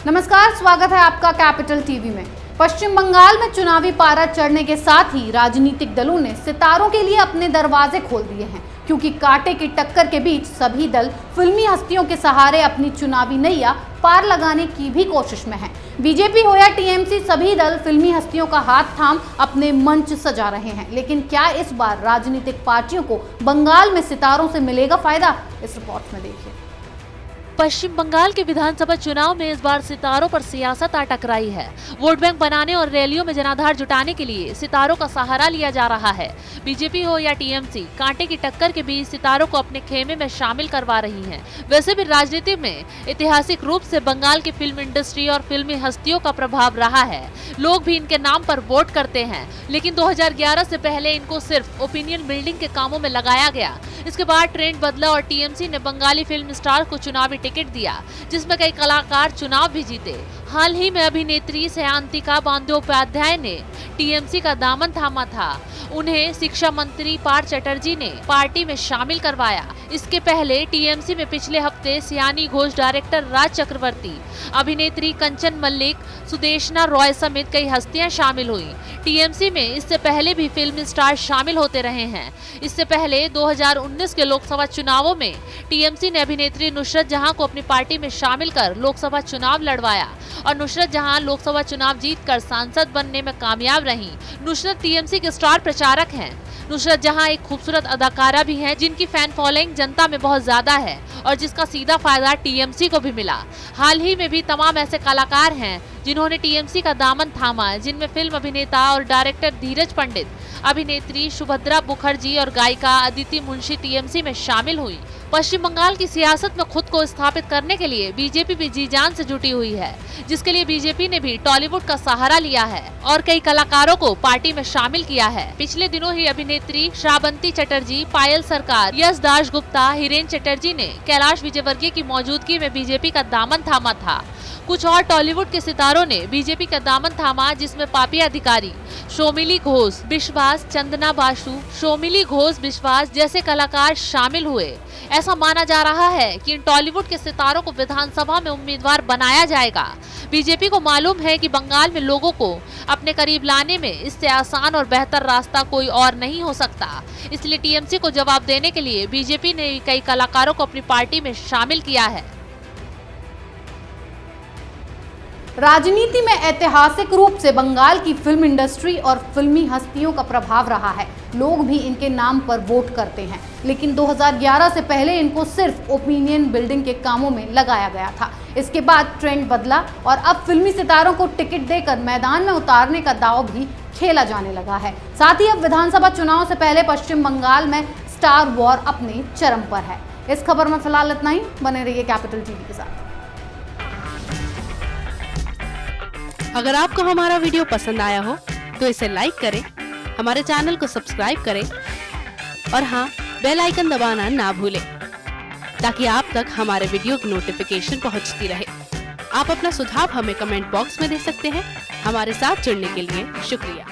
नमस्कार, स्वागत है आपका कैपिटल टीवी में। पश्चिम बंगाल में चुनावी पारा चढ़ने के साथ ही राजनीतिक दलों ने सितारों के लिए अपने दरवाजे खोल दिए हैं, क्योंकि कांटे की टक्कर के बीच सभी दल फिल्मी हस्तियों के सहारे अपनी चुनावी नैया पार लगाने की भी कोशिश में हैं। बीजेपी हो या टीएमसी, सभी दल फिल्मी हस्तियों का हाथ थाम अपने मंच सजा रहे हैं। लेकिन क्या इस बार राजनीतिक पार्टियों को बंगाल में सितारों से मिलेगा फायदा? इस रिपोर्ट में देखिए। पश्चिम बंगाल के विधानसभा चुनाव में इस बार सितारों पर सियासत आ टकराई है। वोट बैंक बनाने और रैलियों में जनाधार जुटाने के लिए सितारों का सहारा लिया जा रहा है। बीजेपी हो या टीएमसी, कांटे की टक्कर के बीच सितारों को अपने खेमे में शामिल करवा रही हैं। वैसे भी राजनीति में ऐतिहासिक रूप से बंगाल की फिल्म इंडस्ट्री और फिल्मी हस्तियों का प्रभाव रहा है। लोग भी इनके नाम पर वोट करते हैं, लेकिन 2011 से पहले इनको सिर्फ ओपिनियन बिल्डिंग के कामों में लगाया गया। इसके बाद ट्रेंड बदला और टीएमसी ने बंगाली फिल्म स्टार को चुनावी टिकट दिया, जिसमें कई कलाकार चुनाव भी जीते। हाल ही में अभिनेत्री सयांतिका बंदोपाध्याय ने टीएमसी का दामन थामा था। उन्हें शिक्षा मंत्री पार्थ चटर्जी ने पार्टी में शामिल करवाया। इसके पहले टीएमसी में पिछले हफ्ते सियानी घोष, डायरेक्टर राज चक्रवर्ती, अभिनेत्री कंचन मल्लिक, सुदेशना रॉय समेत कई हस्तियां शामिल हुई। टीएमसी में इससे पहले भी फिल्म स्टार शामिल होते रहे हैं। इससे पहले 2019 के लोकसभा चुनावों में टीएमसी ने अभिनेत्री नुसरत जहां को अपनी पार्टी में शामिल कर लोकसभा चुनाव लड़वाया और नुसरत जहां लोकसभा चुनाव जीतकर सांसद बनने में कामयाब रही। नुसरत टीएमसी के स्टार प्रचारक हैं। नुसरत जहां एक खूबसूरत अदाकारा भी हैं, जिनकी फैन फॉलोइंग जनता में बहुत ज्यादा है और जिसका सीधा फायदा टीएमसी को भी मिला। हाल ही में भी तमाम ऐसे कलाकार हैं जिन्होंने टीएमसी का दामन थामा, जिनमें फिल्म अभिनेता और डायरेक्टर धीरज पंडित, अभिनेत्री सुभद्रा मुखर्जी और गायिका अदिति मुंशी टीएमसी में शामिल हुई। पश्चिम बंगाल की सियासत में खुद को स्थापित करने के लिए बीजेपी भी जी जान से जुटी हुई है, जिसके लिए बीजेपी ने भी टॉलीवुड का सहारा लिया है और कई कलाकारों को पार्टी में शामिल किया है। पिछले दिनों ही अभिनेत्री श्रावंती चटर्जी, पायल सरकार, यश दासगुप्ता, हिरेन चटर्जी ने कैलाश विजयवर्गीय की मौजूदगी में बीजेपी का दामन थामा था। कुछ और टॉलीवुड के सितारों ने बीजेपी का दामन थामा, जिसमें पापी अधिकारी, शोमिली घोष, विश्वास, चंदना बासु, शोमिली घोष, विश्वास जैसे कलाकार शामिल हुए। ऐसा माना जा रहा है कि इन टॉलीवुड के सितारों को विधानसभा में उम्मीदवार बनाया जाएगा। बीजेपी को मालूम है कि बंगाल में लोगों को अपने करीब लाने में इससे आसान और बेहतर रास्ता कोई और नहीं हो सकता। इसलिए टीएमसी को जवाब देने के लिए बीजेपी ने कई कलाकारों को अपनी पार्टी में शामिल किया है। राजनीति में ऐतिहासिक रूप से बंगाल की फिल्म इंडस्ट्री और फिल्मी हस्तियों का प्रभाव रहा है। लोग भी इनके नाम पर वोट करते हैं, लेकिन 2011 से पहले इनको सिर्फ ओपिनियन बिल्डिंग के कामों में लगाया गया था। इसके बाद ट्रेंड बदला और अब फिल्मी सितारों को टिकट देकर मैदान में उतारने का दांव भी खेला जाने लगा है। साथ ही अब विधानसभा चुनाव से पहले पश्चिम बंगाल में स्टार वॉर अपने चरम पर है। इस खबर में फिलहाल इतना ही। बने रहिए कैपिटल टीवी के साथ। अगर आपको हमारा वीडियो पसंद आया हो तो इसे लाइक करें, हमारे चैनल को सब्सक्राइब करें और हाँ, बेल आइकन दबाना ना भूलें, ताकि आप तक हमारे वीडियो की नोटिफिकेशन पहुंचती रहे। आप अपना सुझाव हमें कमेंट बॉक्स में दे सकते हैं। हमारे साथ जुड़ने के लिए शुक्रिया।